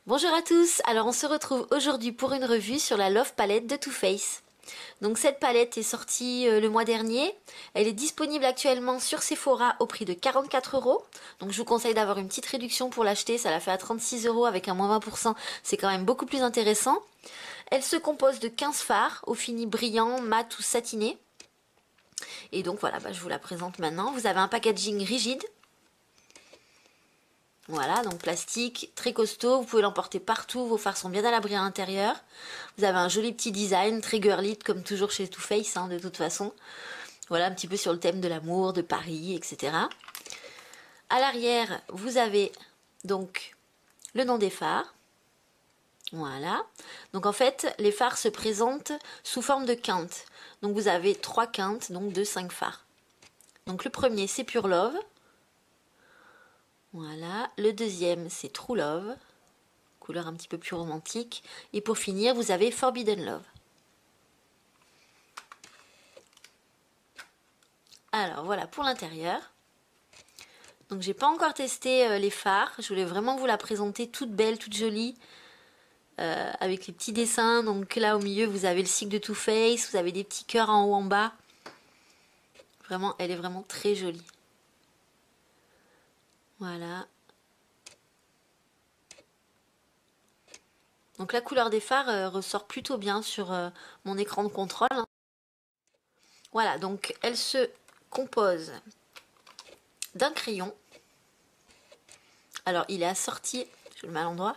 Bonjour à tous, alors on se retrouve aujourd'hui pour une revue sur la Love Palette de Too Faced. Donc cette palette est sortie le mois dernier, elle est disponible actuellement sur Sephora au prix de 44 €. Donc je vous conseille d'avoir une petite réduction pour l'acheter, ça la fait à 36 € avec un moins 20%, c'est quand même beaucoup plus intéressant. Elle se compose de 15 fards au fini brillant, mat ou satiné. Et donc voilà, je vous la présente maintenant. Vous avez un packaging rigide. Voilà, donc plastique, très costaud, vous pouvez l'emporter partout, vos fards sont bien à l'abri à l'intérieur. Vous avez un joli petit design, très girly, comme toujours chez Too Faced, de toute façon. Voilà, un petit peu sur le thème de l'amour, de Paris, etc. À l'arrière, vous avez donc le nom des fards. Voilà. Donc en fait, les fards se présentent sous forme de quintes. Donc vous avez 3 quintes, donc de 5 fards. Donc le premier, c'est Pure Love. Voilà, le deuxième c'est True Love, couleur un petit peu plus romantique. Et pour finir, vous avez Forbidden Love. Alors voilà pour l'intérieur. Donc j'ai pas encore testé les fards, je voulais vraiment vous la présenter toute belle, toute jolie. Avec les petits dessins, donc là au milieu vous avez le cycle de Too Faced, vous avez des petits cœurs en haut en bas. Vraiment, elle est vraiment très jolie. Voilà. Donc la couleur des fards ressort plutôt bien sur mon écran de contrôle. Voilà, donc elle se compose d'un crayon. Alors il est assorti, je le mets à l'endroit,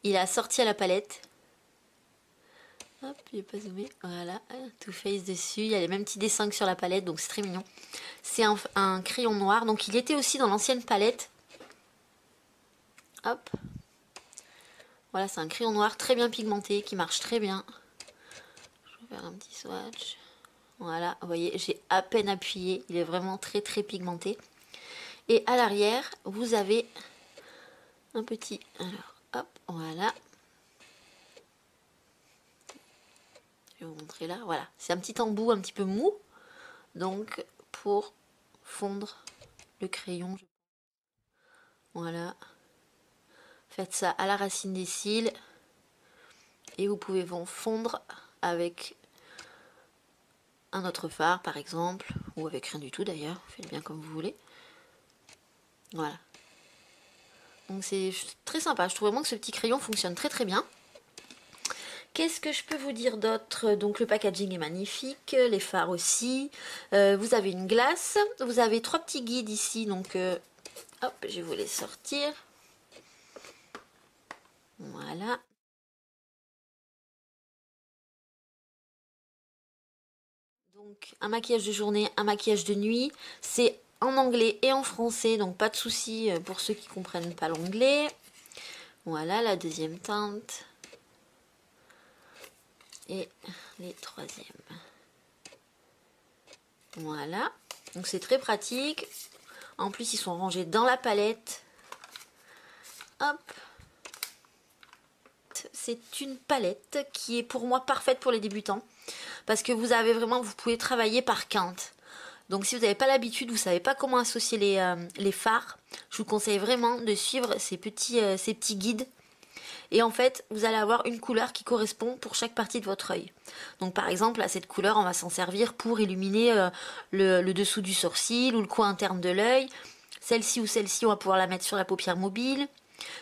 il est assorti à la palette. Hop, il n'est pas zoomé. Voilà, Too Faced dessus. Il y a les mêmes petits dessins que sur la palette, donc c'est très mignon. C'est un crayon noir, donc il était aussi dans l'ancienne palette. Hop. Voilà, c'est un crayon noir très bien pigmenté, qui marche très bien. Je vais faire un petit swatch. Voilà, vous voyez, j'ai à peine appuyé. Il est vraiment très très pigmenté. Et à l'arrière, vous avez un petit... Alors, hop, voilà. Je vais vous montrer là. Voilà, c'est un petit embout un petit peu mou. Donc, pour fondre le crayon. Voilà. Faites ça à la racine des cils. Et vous pouvez vous fondre avec un autre fard, par exemple. Ou avec rien du tout, d'ailleurs. Faites bien comme vous voulez. Voilà. Donc, c'est très sympa. Je trouve vraiment que ce petit crayon fonctionne très très bien. Qu'est-ce que je peux vous dire d'autre? Donc le packaging est magnifique, les fards aussi. Vous avez une glace, vous avez 3 petits guides ici, donc hop, je vais vous les sortir. Voilà. Donc un maquillage de journée, un maquillage de nuit. C'est en anglais et en français, donc pas de souci pour ceux qui comprennent pas l'anglais. Voilà la deuxième teinte. Et les troisièmes. Voilà, donc c'est très pratique. En plus, ils sont rangés dans la palette. Hop. C'est une palette qui est pour moi parfaite pour les débutants. Parce que vous avez vraiment, vous pouvez travailler par quinte. Donc si vous n'avez pas l'habitude, vous ne savez pas comment associer les fards, je vous conseille vraiment de suivre ces petits guides. Et en fait, vous allez avoir une couleur qui correspond pour chaque partie de votre œil. Donc par exemple, à cette couleur, on va s'en servir pour illuminer le dessous du sourcil ou le coin interne de l'œil. Celle-ci ou celle-ci, on va pouvoir la mettre sur la paupière mobile.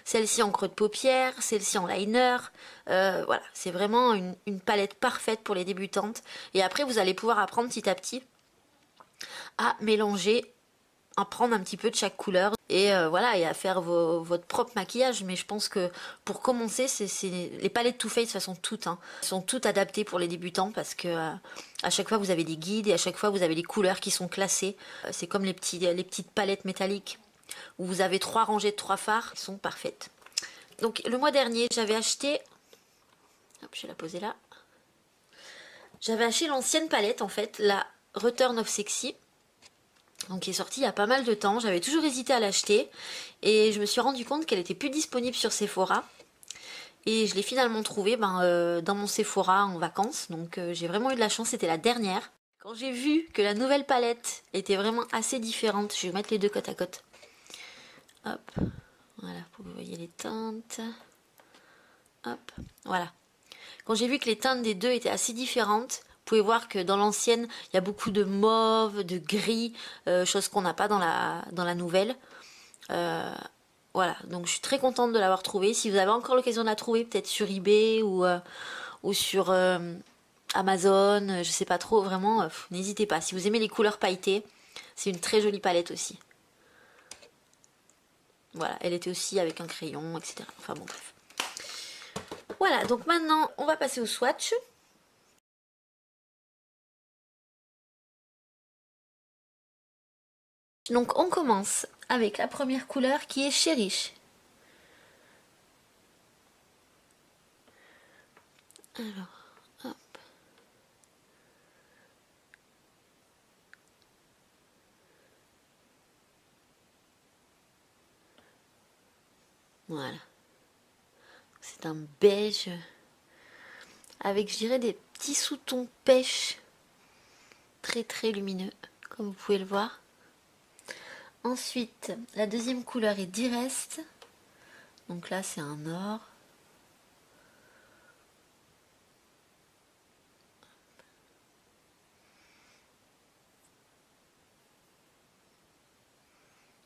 Celle-ci en creux de paupière, celle-ci en liner. Voilà, c'est vraiment une palette parfaite pour les débutantes. Et après, vous allez pouvoir apprendre petit à petit à mélanger, à prendre un petit peu de chaque couleur et voilà, et à faire votre propre maquillage. Mais je pense que pour commencer, les palettes Too Faced, de toute façon toutes, sont toutes adaptées pour les débutants parce que à chaque fois vous avez des guides et à chaque fois vous avez les couleurs qui sont classées. C'est comme les petites palettes métalliques où vous avez 3 rangées de 3 fards qui sont parfaites. Donc le mois dernier, j'avais acheté, hop, je vais la poser là. J'avais acheté l'ancienne palette en fait, la Return of Sexy. Donc qui est sortie il y a pas mal de temps. J'avais toujours hésité à l'acheter et je me suis rendu compte qu'elle était plus disponible sur Sephora. Et je l'ai finalement trouvée dans mon Sephora en vacances. Donc j'ai vraiment eu de la chance, c'était la dernière. Quand j'ai vu que la nouvelle palette était vraiment assez différente, je vais mettre les deux côte à côte. Hop, voilà, pour que vous voyez les teintes. Hop, voilà. Quand j'ai vu que les teintes des deux étaient assez différentes, vous pouvez voir que dans l'ancienne, il y a beaucoup de mauve, de gris, chose qu'on n'a pas dans la nouvelle. Voilà, donc je suis très contente de l'avoir trouvée. Si vous avez encore l'occasion de la trouver, peut-être sur eBay ou sur Amazon, je sais pas trop, vraiment, n'hésitez pas. Si vous aimez les couleurs pailletées, c'est une très jolie palette aussi. Voilà, elle était aussi avec un crayon, etc. Enfin bon, bref. Voilà, donc maintenant, on va passer au swatch. Donc on commence avec la première couleur qui est Cherish. Alors, hop. Voilà. C'est un beige avec, je dirais, des petits sous-tons pêche très très lumineux, comme vous pouvez le voir. Ensuite, la deuxième couleur est Direst. Donc là, c'est un or.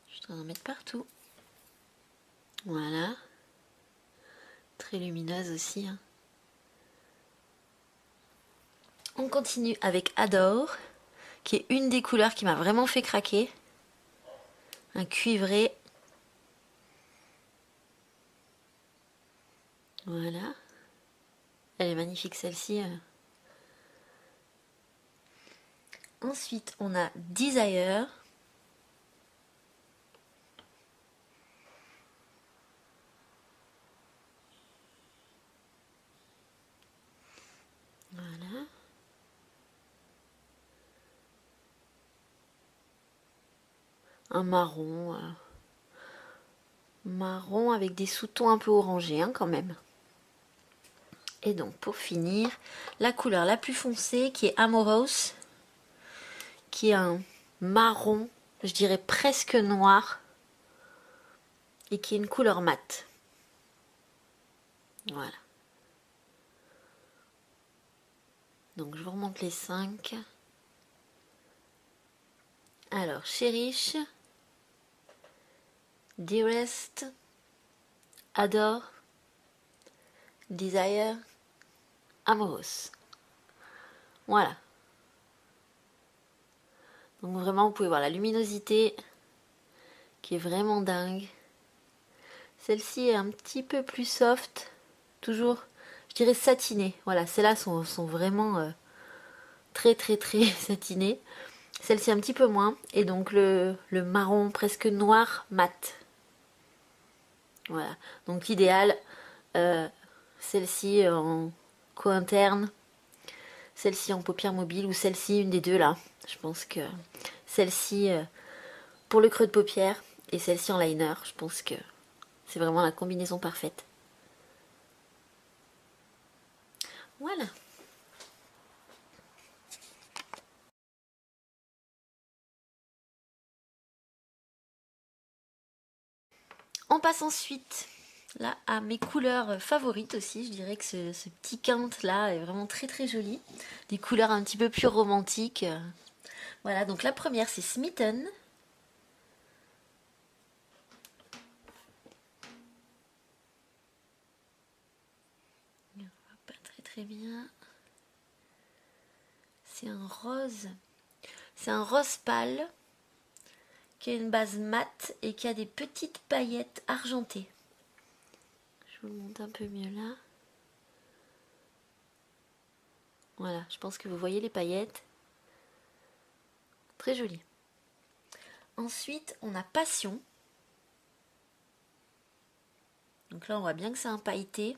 Je suis en train d'en mettre partout. Voilà. Très lumineuse aussi. Hein. On continue avec Adore, qui est une des couleurs qui m'a vraiment fait craquer. Un cuivré. Voilà. Elle est magnifique celle-ci. Ensuite, on a Desire. Voilà. Un marron. Marron avec des sous-tons un peu orangés hein, quand même. Et donc pour finir, la couleur la plus foncée qui est Amoros, qui est un marron, je dirais presque noir, et qui est une couleur mate. Voilà. Donc je vous remonte les 5. Alors, Cherish, Dearest, Adore, Desire, Amoros. Voilà. Donc vraiment, vous pouvez voir la luminosité qui est vraiment dingue. Celle-ci est un petit peu plus soft, toujours, je dirais satiné. Voilà, celles-là sont vraiment très très très satinées. Celle-ci un petit peu moins. Et donc le marron presque noir mat. Voilà, donc l'idéal, celle-ci en co-interne, celle-ci en paupière mobile ou celle-ci, une des deux là. Je pense que celle-ci pour le creux de paupière et celle-ci en liner, je pense que c'est vraiment la combinaison parfaite. Voilà. On passe ensuite là à mes couleurs favorites aussi. Je dirais que ce petit quinte là est vraiment très très joli. Des couleurs un petit peu plus romantiques. Voilà, donc la première c'est Smitten. On voit pas très très bien. C'est un rose. C'est un rose pâle qui a une base mate et qui a des petites paillettes argentées. Je vous le montre un peu mieux là. Voilà, je pense que vous voyez les paillettes. Très joli. Ensuite, on a Passion. Donc là, on voit bien que c'est un pailleté.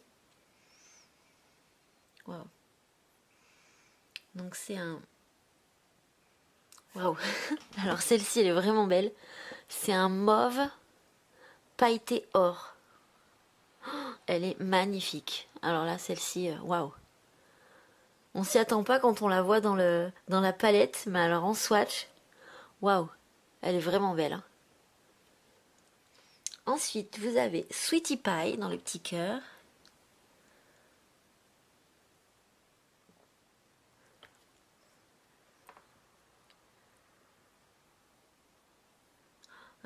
Waouh. Donc c'est un... Waouh. Alors celle-ci, elle est vraiment belle. C'est un mauve pailleté or. Elle est magnifique. Alors là, celle-ci, waouh. On s'y attend pas quand on la voit dans la palette, mais alors en swatch, waouh, elle est vraiment belle. Hein. Ensuite, vous avez Sweetie Pie dans le petit cœur.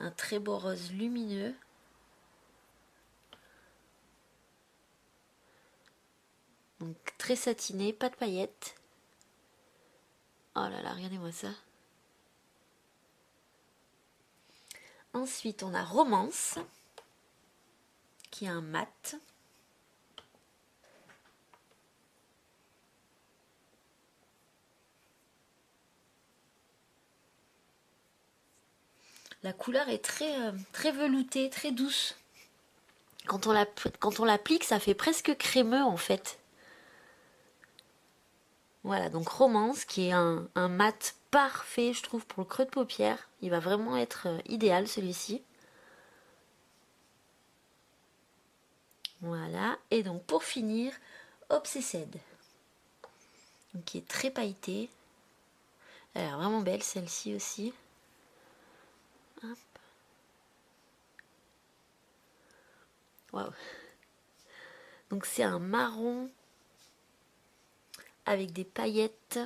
Un très beau rose lumineux. Donc très satiné, pas de paillettes. Oh là là, regardez-moi ça. Ensuite, on a Romance, qui est un mat. La couleur est très veloutée, très douce. Quand on l'applique, ça fait presque crémeux en fait. Voilà, donc Romance, qui est un mat parfait, je trouve, pour le creux de paupière. Il va vraiment être idéal, celui-ci. Voilà, et donc pour finir, Obsessed, donc, qui est très pailletée. Elle est vraiment belle, celle-ci aussi. Hop. Waouh. Donc c'est un marron avec des paillettes.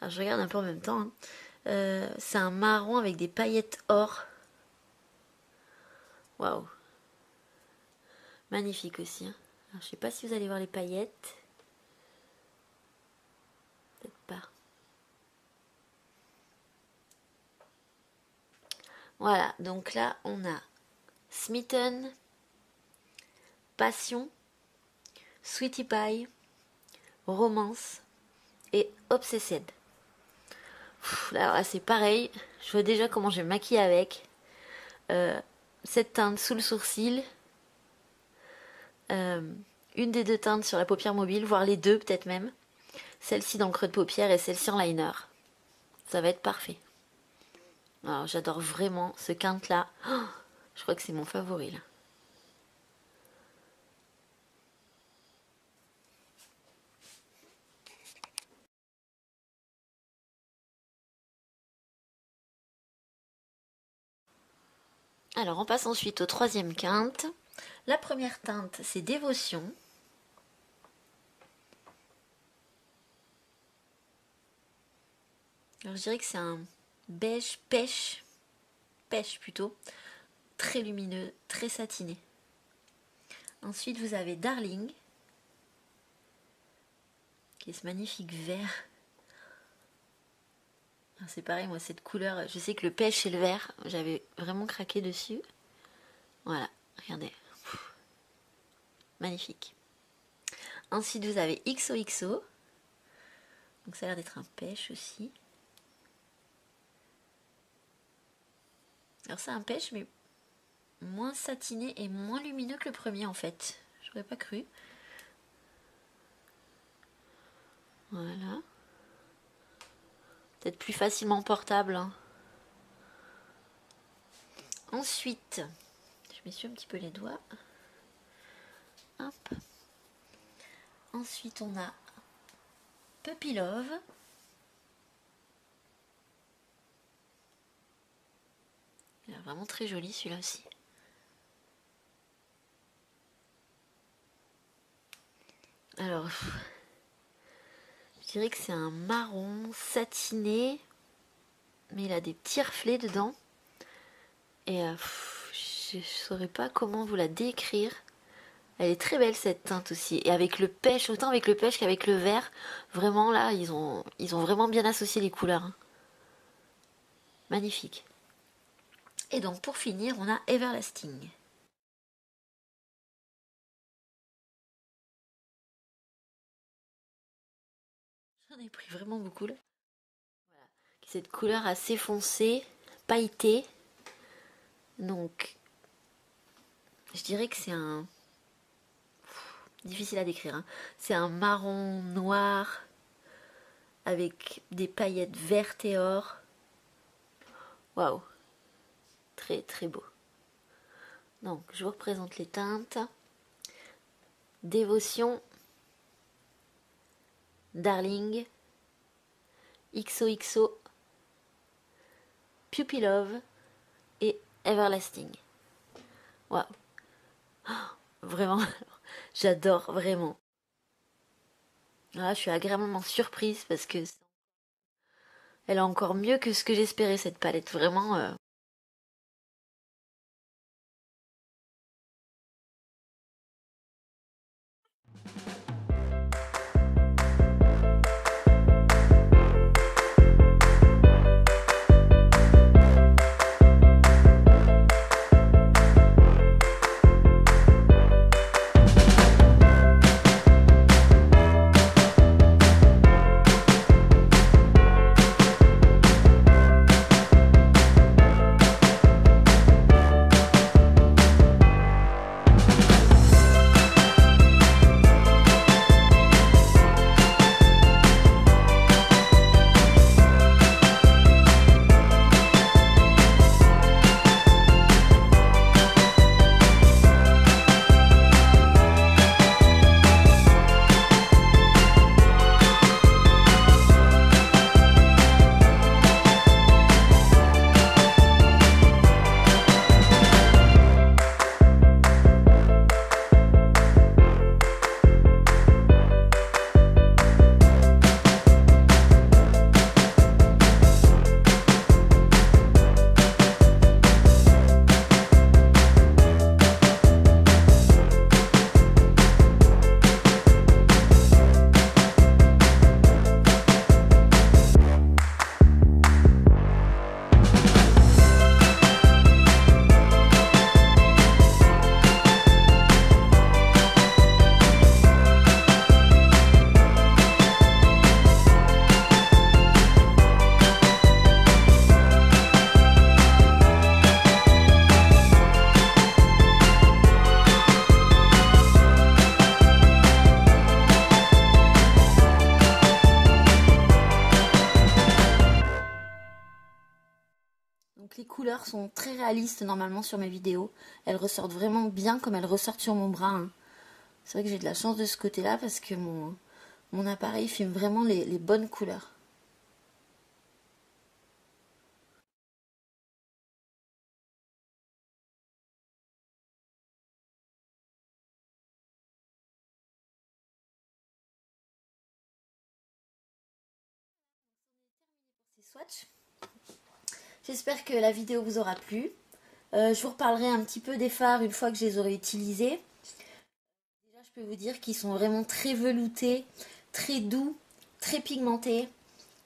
Alors je regarde un peu en même temps, hein. C'est un marron avec des paillettes or. Waouh. Magnifique aussi, hein. Alors, je sais pas si vous allez voir les paillettes. Peut-être pas. Voilà, donc là on a Smitten, Passion, Sweetie Pie, Romance et Obsessed. Alors là c'est pareil, je vois déjà comment je vais me maquiller avec. Cette teinte sous le sourcil, une des deux teintes sur la paupière mobile, voire les deux peut-être même. Celle-ci dans le creux de paupière et celle-ci en liner. Ça va être parfait. Alors j'adore vraiment ce quinte là. Oh, je crois que c'est mon favori là. Alors on passe ensuite au troisième quinte. La première teinte c'est Dévotion. Alors je dirais que c'est un beige pêche plutôt, très lumineux, très satiné. Ensuite vous avez Darling, qui est ce magnifique vert. C'est pareil, moi cette couleur, je sais que le pêche et le vert, j'avais vraiment craqué dessus. Voilà, regardez. Magnifique. Ensuite vous avez XOXO. Donc ça a l'air d'être un pêche aussi. Alors c'est un pêche mais moins satiné et moins lumineux que le premier en fait. J'aurais pas cru. Voilà. Peut-être plus facilement portable, hein. Ensuite, je m'essuie un petit peu les doigts. Hop. Ensuite, on a Puppy Love. Il est vraiment très joli celui-là aussi. Alors, je dirais que c'est un marron satiné, mais il a des petits reflets dedans. Et je ne saurais pas comment vous la décrire. Elle est très belle cette teinte aussi. Et avec le pêche, autant avec le pêche qu'avec le vert, vraiment là, ils ont vraiment bien associé les couleurs, hein. Magnifique. Et donc pour finir, on a Everlasting. J'en ai pris vraiment beaucoup là. Voilà. Cette couleur assez foncée, pailletée. Donc, je dirais que c'est un... difficile à décrire, hein. C'est un marron noir avec des paillettes vertes et or. Waouh. Très très beau. Donc, je vous représente les teintes. Dévotion, Darling, XOXO, Puppy Love et Everlasting. Waouh. Oh, vraiment, j'adore vraiment. Ah, je suis agréablement surprise parce que elle est encore mieux que ce que j'espérais cette palette. Vraiment, Donc les couleurs sont très réalistes normalement sur mes vidéos. Elles ressortent vraiment bien comme elles ressortent sur mon bras, hein. C'est vrai que j'ai de la chance de ce côté-là parce que mon appareil filme vraiment les bonnes couleurs. Ces swatchs. J'espère que la vidéo vous aura plu. Je vous reparlerai un petit peu des fards une fois que je les aurai utilisés. Déjà, je peux vous dire qu'ils sont vraiment très veloutés, très doux, très pigmentés.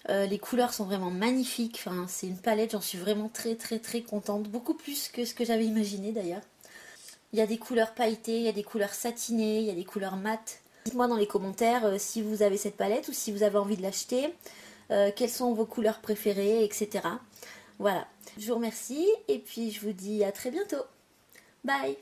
Les couleurs sont vraiment magnifiques. Enfin, c'est une palette, j'en suis vraiment très contente. Beaucoup plus que ce que j'avais imaginé d'ailleurs. Il y a des couleurs pailletées, il y a des couleurs satinées, il y a des couleurs mates. Dites-moi dans les commentaires si vous avez cette palette ou si vous avez envie de l'acheter. Quelles sont vos couleurs préférées, etc. Voilà. Je vous remercie et puis je vous dis à très bientôt. Bye!